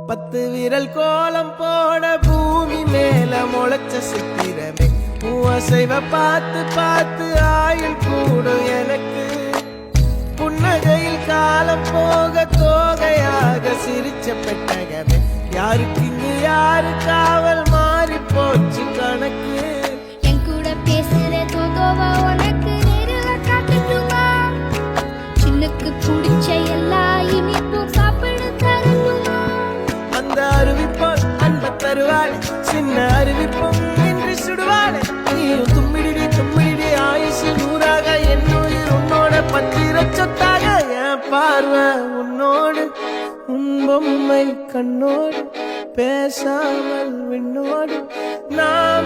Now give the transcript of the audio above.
10 விரல் கோலம் போட பூமி மேல முளைச்ச சித்திரமே அசைவ பார்த்து பார்த்து ஆயுள் கூடும் எனக்கு புன்னகையில் காலம் போக தோகையாக சிரிச்ச பெட்டகமே யாருக்கு இங்கு யாரு காவல் மாறி போச்சு கணக்கு என் கூட பேசுற தோதோவா உனக்கு நேரில் காட்டட்டுமா சின்னுக்கு பிடிச்ச எல்லா இனிப்பும் சாப்பிட தரணுமா அந்த அறிவிப்போம் அன்ப தருவாள் சின்ன அறிவிப்பும் இன்று சுடுவாள் நீயும் தும்மிடி தும்மிடி ஆயுசு நூறாக என்னுயிர் உன்னோட பத்திர சொத்தாக என் பார்வை உன்னோடு உன் பொம்மை கண்ணோடு பேசாமல் விண்ணோடு நாம்